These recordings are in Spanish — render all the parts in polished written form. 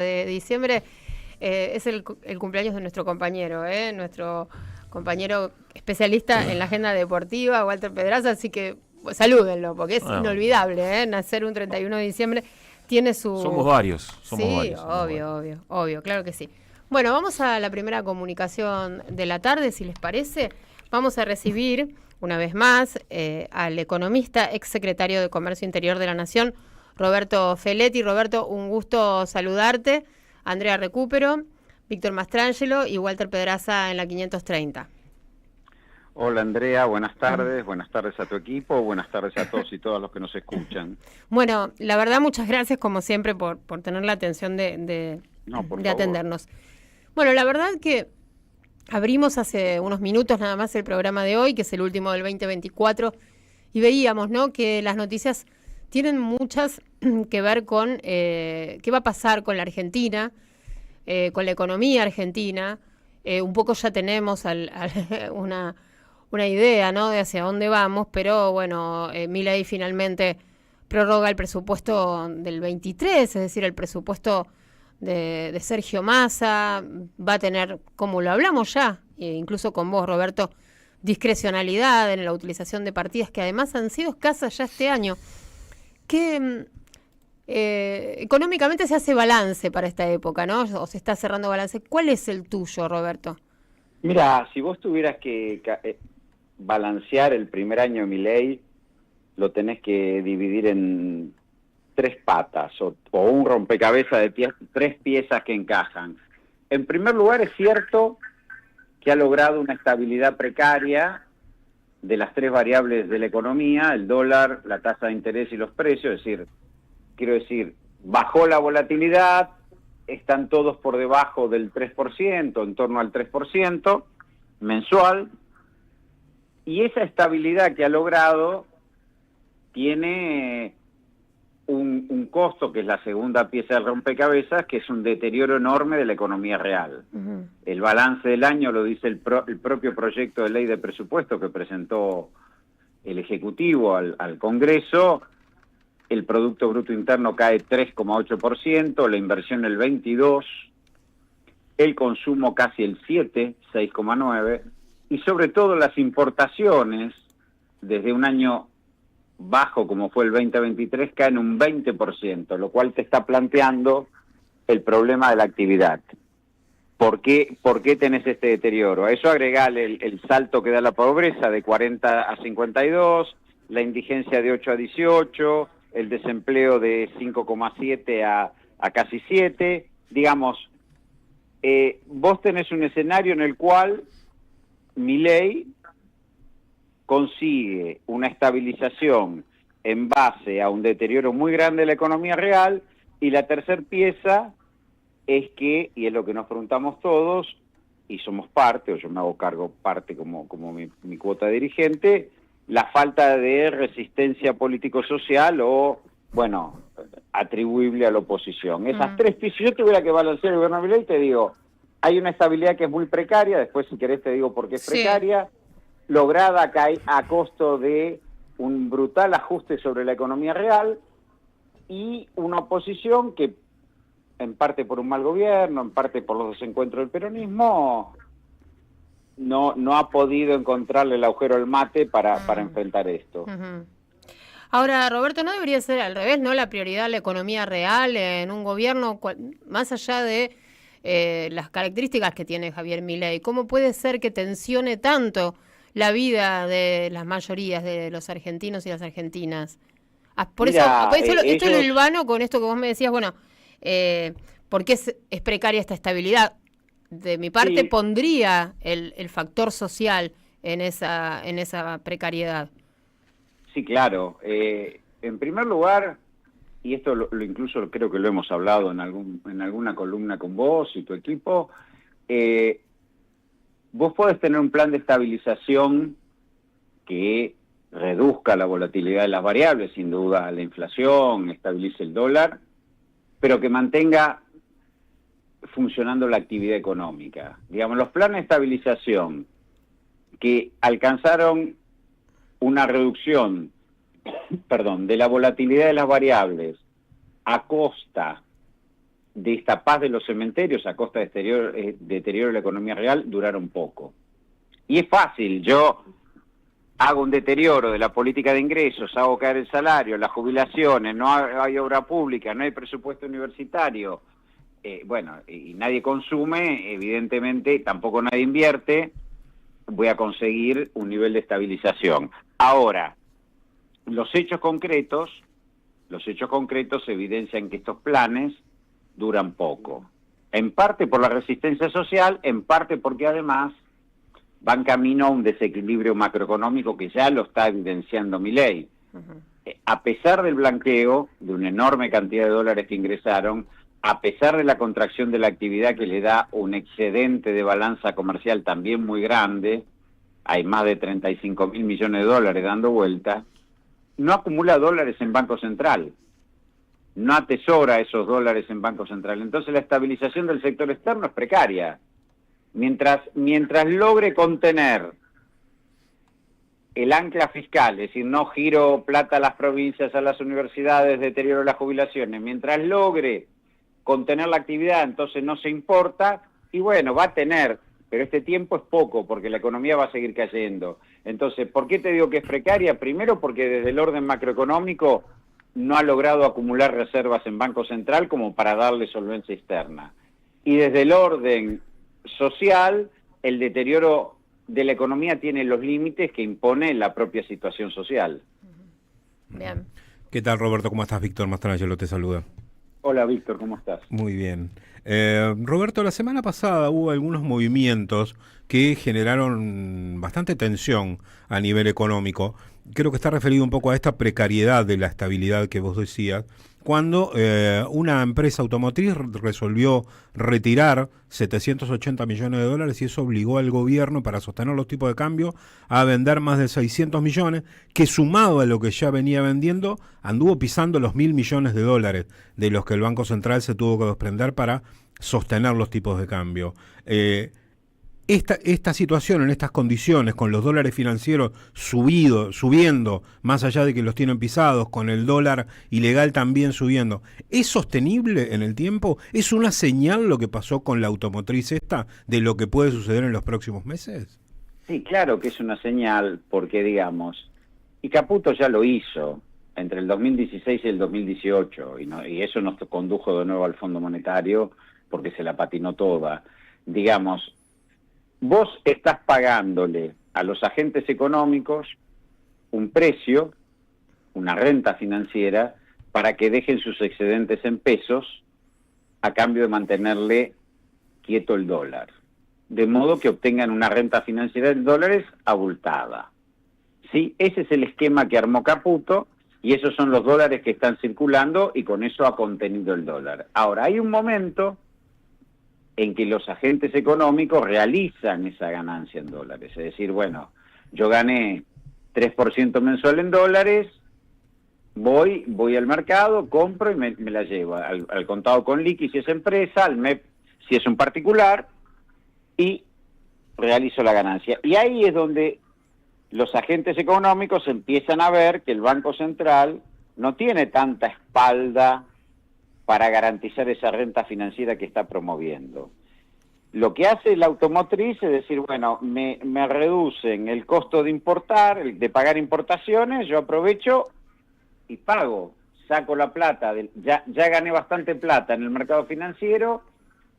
de diciembre es el cumpleaños de nuestro compañero, nuestro compañero especialista en la agenda deportiva, Walter Pedraza, así que pues, salúdenlo, porque es inolvidable, nacer un 31 de diciembre tiene su... Somos varios, Sí, obvio, claro que sí. Bueno, vamos a la primera comunicación de la tarde, si les parece. Vamos a recibir, una vez más, al economista, exsecretario de Comercio Interior de la Nación, Roberto Feletti. Roberto, un gusto saludarte. Andrea Recupero, Víctor Mastrangelo y Walter Pedraza en la 530. Hola Andrea, buenas tardes a tu equipo, buenas tardes a todos y todas los que nos escuchan. Bueno, la verdad muchas gracias como siempre por tener la atención de atendernos. Bueno, la verdad que abrimos hace unos minutos nada más el programa de hoy, que es el último del 2024, y veíamos, ¿no?, que las noticias tienen muchas que ver con qué va a pasar con la Argentina, con la economía argentina. Un poco ya tenemos una idea, ¿no?, de hacia dónde vamos, pero bueno, Milei finalmente prorroga el presupuesto del 23, es decir, el presupuesto de Sergio Massa. Va a tener, como lo hablamos ya, incluso con vos, Roberto, discrecionalidad en la utilización de partidas que además han sido escasas ya este año. Que económicamente se hace balance para esta época, ¿no? O se está cerrando balance. ¿Cuál es el tuyo, Roberto? Mira, si vos tuvieras que balancear el primer año de Milei, lo tenés que dividir en tres patas o un rompecabezas de tres piezas que encajan. En primer lugar, es cierto que ha logrado una estabilidad precaria de las tres variables de la economía: el dólar, la tasa de interés y los precios. Quiero decir, bajó la volatilidad, están todos por debajo del 3%, en torno al 3% mensual, y esa estabilidad que ha logrado tiene un costo, que es la segunda pieza del rompecabezas, que es un deterioro enorme de la economía real. El balance del año lo dice el propio proyecto de ley de presupuesto que presentó el Ejecutivo al Congreso. El Producto Bruto Interno cae 3,8%, la inversión el 22%, el consumo casi el 7%, 6,9%, y sobre todo las importaciones, desde un año bajo como fue el 2023, caen un 20%, lo cual te está planteando el problema de la actividad. ¿Por qué tenés este deterioro? A eso agregale el salto que da la pobreza de 40 a 52, la indigencia de 8 a 18, el desempleo de 5,7 a casi 7. Digamos, vos tenés un escenario en el cual Milei consigue una estabilización en base a un deterioro muy grande de la economía real, y la tercer pieza es que, y es lo que nos preguntamos todos, y somos parte, o yo me hago cargo parte como mi cuota de dirigente, la falta de resistencia político-social o, bueno, atribuible a la oposición. Esas tres piezas, si yo tuviera que balancear el gobierno de Milei, te digo, hay una estabilidad que es muy precaria, después si querés te digo por qué es precaria, lograda a costo de un brutal ajuste sobre la economía real, y una oposición que, en parte por un mal gobierno, en parte por los desencuentros del peronismo, no ha podido encontrarle el agujero al mate para enfrentar esto. Ahora, Roberto, ¿no debería ser al revés, no? La prioridad la economía real en un gobierno, más allá de las características que tiene Javier Milei. ¿Cómo puede ser que tensione tanto la vida de las mayorías de los argentinos y las argentinas? Por eso esto es lo hilvano con esto que vos me decías, bueno, ¿por qué es precaria esta estabilidad? De mi parte, pondría el factor social en esa precariedad. Sí, claro. En primer lugar, y esto lo incluso creo que lo hemos hablado en alguna columna con vos y tu equipo, vos podés tener un plan de estabilización que reduzca la volatilidad de las variables, sin duda la inflación, estabilice el dólar, pero que mantenga funcionando la actividad económica. Digamos, los planes de estabilización que alcanzaron una reducción, de la volatilidad de las variables a costa de esta paz de los cementerios a costa de deterioro de la economía real duraron poco. Y es fácil, yo hago un deterioro de la política de ingresos, hago caer el salario, las jubilaciones, no hay obra pública, no hay presupuesto universitario, y nadie consume, evidentemente tampoco nadie invierte, voy a conseguir un nivel de estabilización. Ahora, los hechos concretos evidencian que estos planes duran poco. En parte por la resistencia social, en parte porque además van camino a un desequilibrio macroeconómico que ya lo está evidenciando Milei. A pesar del blanqueo, de una enorme cantidad de dólares que ingresaron, a pesar de la contracción de la actividad que le da un excedente de balanza comercial también muy grande, hay más de 35.000 millones de dólares dando vuelta, no acumula dólares en Banco Central, no atesora esos dólares en Banco Central. Entonces la estabilización del sector externo es precaria. Mientras logre contener el ancla fiscal, es decir, no giro plata a las provincias, a las universidades, deterioro las jubilaciones, mientras logre contener la actividad, entonces no se importa, y bueno, va a tener, pero este tiempo es poco, porque la economía va a seguir cayendo. Entonces, ¿por qué te digo que es precaria? Primero, porque desde el orden macroeconómico no ha logrado acumular reservas en Banco Central como para darle solvencia externa. Y desde el orden social, el deterioro de la economía tiene los límites que impone la propia situación social. Bien. ¿Qué tal, Roberto? ¿Cómo estás? Víctor Mastrangelo te saluda. Hola, Víctor, ¿cómo estás? Muy bien. Roberto, la semana pasada hubo algunos movimientos que generaron bastante tensión a nivel económico. Creo que está referido un poco a esta precariedad de la estabilidad que vos decías, cuando una empresa automotriz resolvió retirar 780 millones de dólares y eso obligó al gobierno, para sostener los tipos de cambio, a vender más de 600 millones, que sumado a lo que ya venía vendiendo, anduvo pisando los 1.000 millones de dólares, de los que el Banco Central se tuvo que desprender para sostener los tipos de cambio. Esta situación, en estas condiciones, con los dólares financieros subiendo, más allá de que los tienen pisados, con el dólar ilegal también subiendo, ¿es sostenible en el tiempo? ¿Es una señal lo que pasó con la automotriz esta de lo que puede suceder en los próximos meses? Sí, claro que es una señal, porque digamos, y Caputo ya lo hizo entre el 2016 y el 2018, y eso nos condujo de nuevo al Fondo Monetario, porque se la patinó toda. Digamos, vos estás pagándole a los agentes económicos un precio, una renta financiera, para que dejen sus excedentes en pesos a cambio de mantenerle quieto el dólar. De modo que obtengan una renta financiera en dólares abultada. ¿Sí? Ese es el esquema que armó Caputo y esos son los dólares que están circulando y con eso ha contenido el dólar. Ahora, hay un momento en que los agentes económicos realizan esa ganancia en dólares. Es decir, bueno, yo gané 3% mensual en dólares, voy al mercado, compro y me la llevo al contado con liqui si es empresa, al MEP si es un particular, y realizo la ganancia. Y ahí es donde los agentes económicos empiezan a ver que el Banco Central no tiene tanta espalda para garantizar esa renta financiera que está promoviendo. Lo que hace la automotriz es decir, bueno, me reducen el costo de importar, de pagar importaciones, yo aprovecho y pago, saco la plata, ya gané bastante plata en el mercado financiero,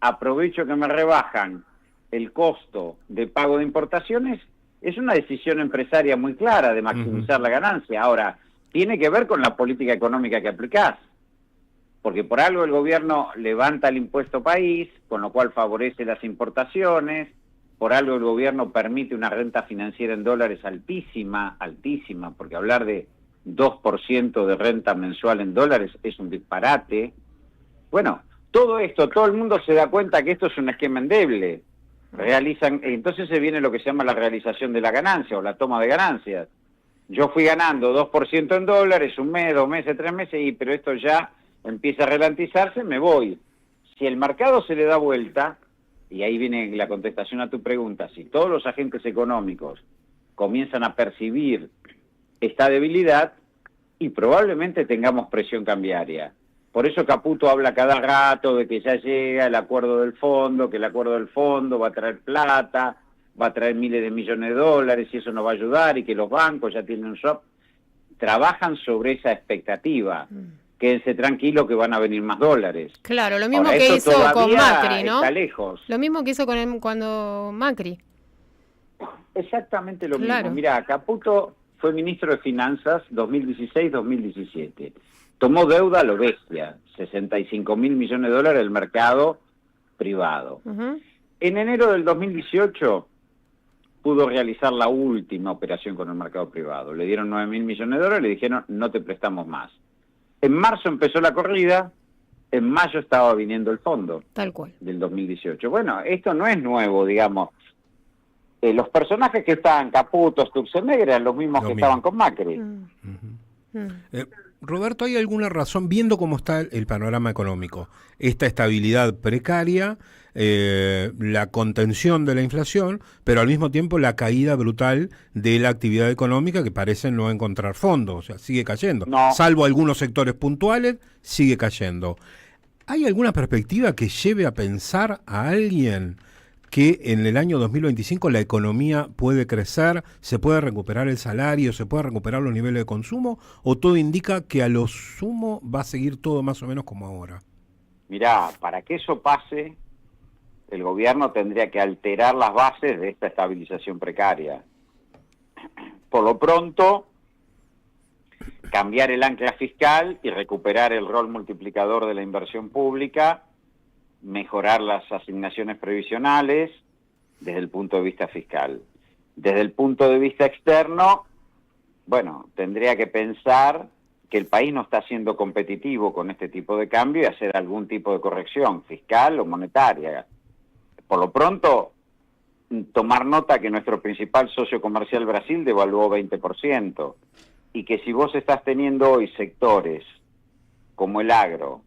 aprovecho que me rebajan el costo de pago de importaciones, es una decisión empresaria muy clara de maximizar la ganancia. Ahora, tiene que ver con la política económica que aplicás. Porque por algo el gobierno levanta el impuesto país, con lo cual favorece las importaciones, por algo el gobierno permite una renta financiera en dólares altísima, porque hablar de 2% de renta mensual en dólares es un disparate. Bueno, todo esto, todo el mundo se da cuenta que esto es un esquema endeble. Entonces se viene lo que se llama la realización de la ganancia o la toma de ganancias. Yo fui ganando 2% en dólares, un mes, 2 meses, 3 meses, pero esto ya empieza a ralentizarse, me voy. Si el mercado se le da vuelta, y ahí viene la contestación a tu pregunta, si todos los agentes económicos comienzan a percibir esta debilidad, y probablemente tengamos presión cambiaria, Por eso Caputo habla cada rato de que ya llega el acuerdo del fondo, que el acuerdo del fondo va a traer plata, va a traer miles de millones de dólares y eso nos va a ayudar y que los bancos ya tienen un swap. Trabajan sobre esa expectativa. Quédense tranquilos que van a venir más dólares. Claro, lo mismo Ahora, que hizo con Macri, ¿no? Está lejos. Lo mismo que hizo cuando Macri. Exactamente lo mismo. Mira, Caputo fue ministro de Finanzas 2016-2017. Tomó deuda a lo bestia, 65.000 millones de dólares del mercado privado. En enero del 2018 pudo realizar la última operación con el mercado privado. Le dieron 9.000 millones de dólares y le dijeron, no te prestamos más. En marzo empezó la corrida, en mayo estaba viniendo el fondo. Tal cual. Del 2018. Bueno, esto no es nuevo, digamos. Los personajes que estaban, Caputo, Sturzenegger, eran los mismos que estaban con Macri. Roberto, ¿hay alguna razón, viendo cómo está el panorama económico, esta estabilidad precaria, la contención de la inflación, pero al mismo tiempo la caída brutal de la actividad económica que parece no encontrar fondo, o sea, sigue cayendo? No. Salvo algunos sectores puntuales, sigue cayendo. ¿Hay alguna perspectiva que lleve a pensar a alguien que en el año 2025 la economía puede crecer, se puede recuperar el salario, se puede recuperar los niveles de consumo, o todo indica que a lo sumo va a seguir todo más o menos como ahora? Mirá, para que eso pase, el gobierno tendría que alterar las bases de esta estabilización precaria. Por lo pronto, cambiar el ancla fiscal y recuperar el rol multiplicador de la inversión pública, mejorar las asignaciones previsionales desde el punto de vista fiscal. Desde el punto de vista externo, bueno, tendría que pensar que el país no está siendo competitivo con este tipo de cambio y hacer algún tipo de corrección fiscal o monetaria. Por lo pronto, tomar nota que nuestro principal socio comercial Brasil devaluó 20% y que si vos estás teniendo hoy sectores como el agro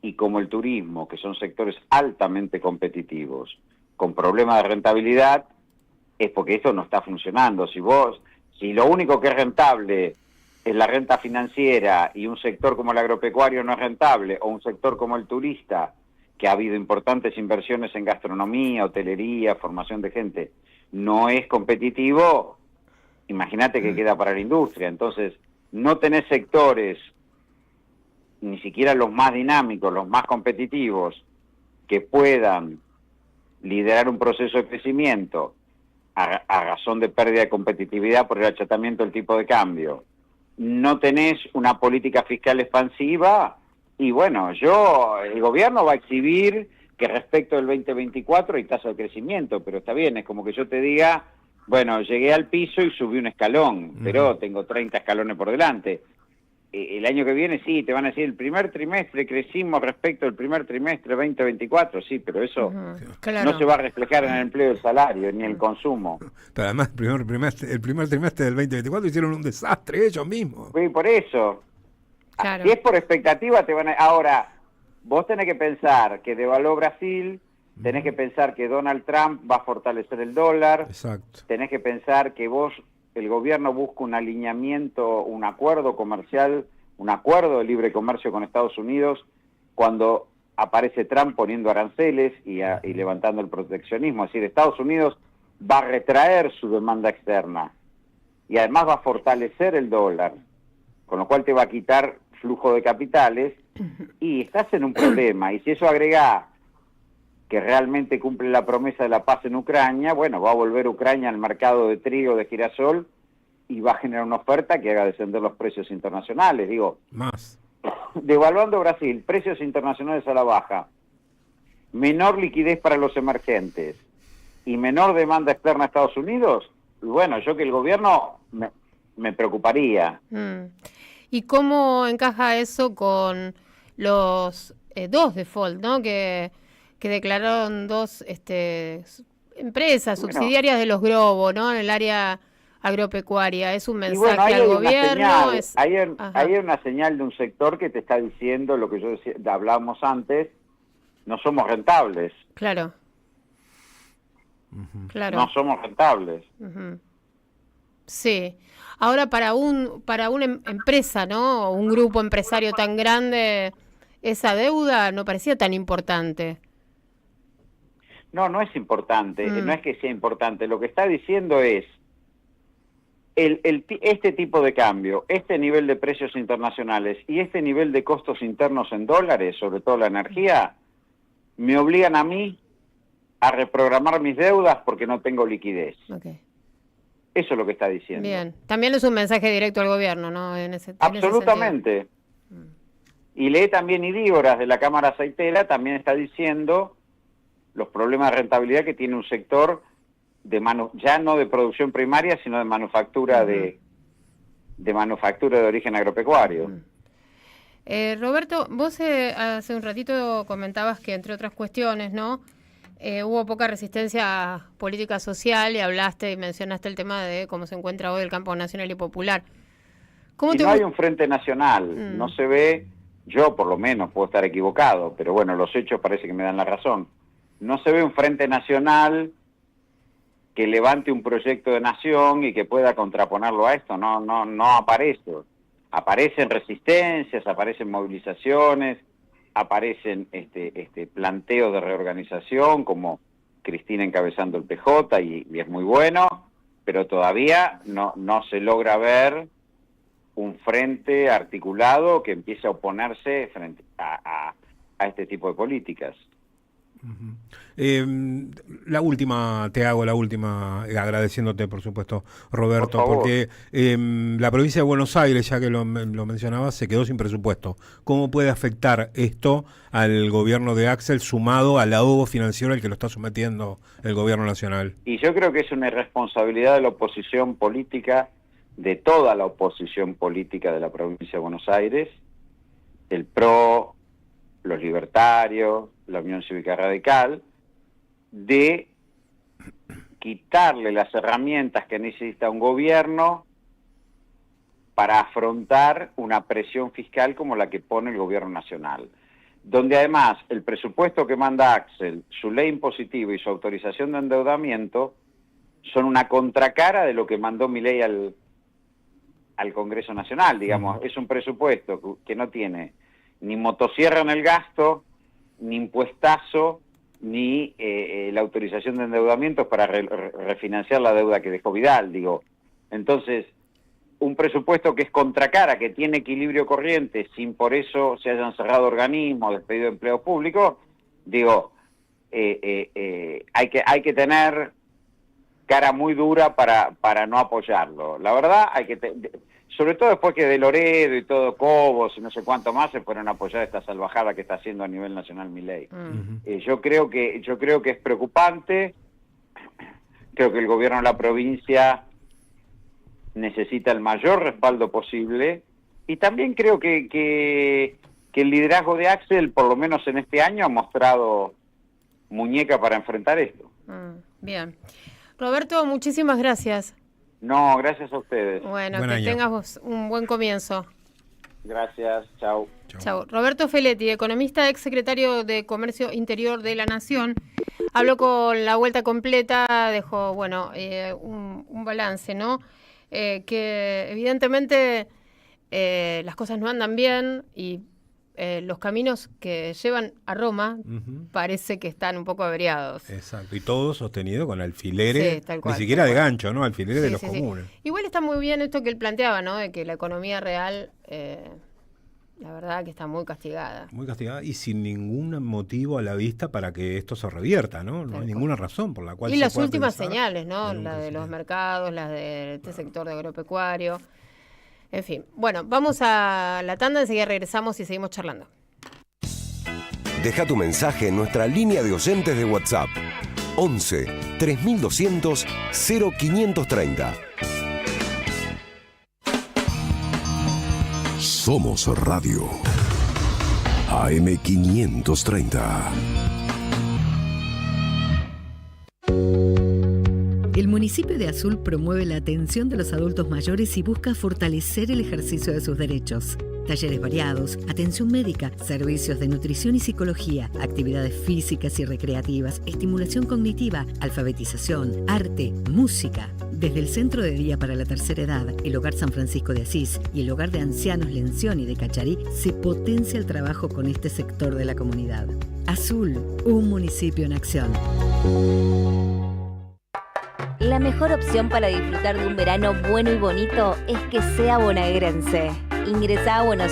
y como el turismo, que son sectores altamente competitivos, con problemas de rentabilidad, es porque esto no está funcionando. Si lo único que es rentable es la renta financiera y un sector como el agropecuario no es rentable, o un sector como el turista, que ha habido importantes inversiones en gastronomía, hotelería, formación de gente, no es competitivo, imagínate que queda para la industria. Entonces, no tenés sectores, ni siquiera los más dinámicos, los más competitivos, que puedan liderar un proceso de crecimiento a razón de pérdida de competitividad por el achatamiento del tipo de cambio. No tenés una política fiscal expansiva y bueno, el gobierno va a exhibir que respecto del 2024 hay tasa de crecimiento, pero está bien, es como que yo te diga, bueno, llegué al piso y subí un escalón, pero tengo 30 escalones por delante. El año que viene sí, te van a decir, el primer trimestre crecimos respecto al primer trimestre 2024, sí, pero eso no se va a reflejar en el empleo y el salario, ni en el consumo. Pero además, el primer trimestre del 2024 hicieron un desastre ellos mismos. Sí, por eso. Claro. Si es por expectativa, te van a... Ahora, vos tenés que pensar que devaluó Brasil, tenés que pensar que Donald Trump va a fortalecer el dólar, Exacto. Tenés que pensar que el gobierno busca un alineamiento, un acuerdo comercial, un acuerdo de libre comercio con Estados Unidos, cuando aparece Trump poniendo aranceles y levantando el proteccionismo. Es decir, Estados Unidos va a retraer su demanda externa y además va a fortalecer el dólar, con lo cual te va a quitar flujo de capitales y estás en un problema. Y si eso agrega que realmente cumple la promesa de la paz en Ucrania, bueno, va a volver Ucrania al mercado de trigo, de girasol, y va a generar una oferta que haga descender los precios internacionales. Digo, más. Devaluando Brasil, precios internacionales a la baja, menor liquidez para los emergentes y menor demanda externa a Estados Unidos, bueno, yo que el gobierno me preocuparía. ¿Y cómo encaja eso con los dos default, ¿no? Que declararon dos empresas subsidiarias de los Globo, ¿no? En el área agropecuaria. ¿Es un mensaje al gobierno? Hay una señal de un sector que te está diciendo lo que hablábamos antes, no somos rentables. Claro. Claro. No somos rentables. Sí. Ahora para una empresa, ¿no? Un grupo empresario tan grande, esa deuda no parecía tan importante. No es importante, no es que sea importante. Lo que está diciendo es, este tipo de cambio, este nivel de precios internacionales y este nivel de costos internos en dólares, sobre todo la energía, me obligan a mí a reprogramar mis deudas porque no tengo liquidez. Okay. Eso es lo que está diciendo. Bien, también es un mensaje directo al gobierno, ¿no? Absolutamente. Y lee también Idígoras de la Cámara Aceitera, también está diciendo los problemas de rentabilidad que tiene un sector ya no de producción primaria, sino de manufactura de manufactura de origen agropecuario. Roberto, vos hace un ratito comentabas que, entre otras cuestiones, ¿no? Hubo poca resistencia política social y hablaste y mencionaste el tema de cómo se encuentra hoy el campo nacional y popular. No hay un frente nacional, no se ve, yo por lo menos puedo estar equivocado, pero bueno, los hechos parece que me dan la razón. No se ve un frente nacional que levante un proyecto de nación y que pueda contraponerlo a esto, no aparece. Aparecen resistencias, aparecen movilizaciones, aparecen planteos de reorganización, como Cristina encabezando el PJ, y es muy bueno, pero todavía no se logra ver un frente articulado que empiece a oponerse frente a este tipo de políticas. La última, agradeciéndote por supuesto, Roberto, porque la provincia de Buenos Aires, ya que lo mencionabas, se quedó sin presupuesto. ¿Cómo puede afectar esto al gobierno de Axel sumado al ahogo financiero al que lo está sometiendo el gobierno nacional? Y yo creo que es una irresponsabilidad de la oposición política, de toda la oposición política de la provincia de Buenos Aires, el PRO, los libertarios, la Unión Cívica Radical, de quitarle las herramientas que necesita un gobierno para afrontar una presión fiscal como la que pone el gobierno nacional, donde además el presupuesto que manda Axel, su ley impositiva y su autorización de endeudamiento son una contracara de lo que mandó Milei al Congreso Nacional, digamos. Es un presupuesto que no tiene ni motosierra en el gasto, ni impuestazo, ni la autorización de endeudamientos para refinanciar la deuda que dejó Vidal, digo. Entonces, un presupuesto que es contracara, que tiene equilibrio corriente, sin por eso se hayan cerrado organismos, despedido empleos públicos, digo, hay que tener cara muy dura para no apoyarlo. La verdad, sobre todo después que de Loredo y todo, Cobos y no sé cuánto más se fueron a apoyar esta salvajada que está haciendo a nivel nacional Milei. Yo creo que es preocupante. Creo que el gobierno de la provincia necesita el mayor respaldo posible, y también creo que el liderazgo de Axel, por lo menos en este año, ha mostrado muñeca para enfrentar esto. Bien. Roberto, muchísimas gracias. No, gracias a ustedes. Bueno, que tengas un buen comienzo. Gracias, chau. Chau. Roberto Feletti, economista, ex secretario de Comercio Interior de la Nación, habló con La Vuelta Completa, dejó, un balance, ¿no? Que evidentemente las cosas no andan bien y los caminos que llevan a Roma parece que están un poco averiados. Exacto, y todo sostenido con alfileres, ni siquiera de gancho, ¿no? Alfileres de los comunes. Igual está muy bien esto que él planteaba, ¿no? De que la economía real, la verdad que está muy castigada. Muy castigada y sin ningún motivo a la vista para que esto se revierta, ¿no? No hay ninguna razón por la cual y las últimas señales, ¿no? La de los mercados, las de este sector de agropecuario. En fin, bueno, vamos a la tanda, enseguida regresamos y seguimos charlando. Deja tu mensaje en nuestra línea de oyentes de WhatsApp. 11 3200 0530. Somos Radio. AM 530. El municipio de Azul promueve la atención de los adultos mayores y busca fortalecer el ejercicio de sus derechos. talleres variados, atención médica, servicios de nutrición y psicología, actividades físicas y recreativas, estimulación cognitiva, alfabetización, arte, música. Desde el Centro de Día para la Tercera Edad, el Hogar San Francisco de Asís y el Hogar de Ancianos Lencioni de Cacharí, se potencia el trabajo con este sector de la comunidad. Azul, un municipio en acción. La mejor opción para disfrutar de un verano bueno y bonito es que sea bonaerense. Ingresá a Buenos Aires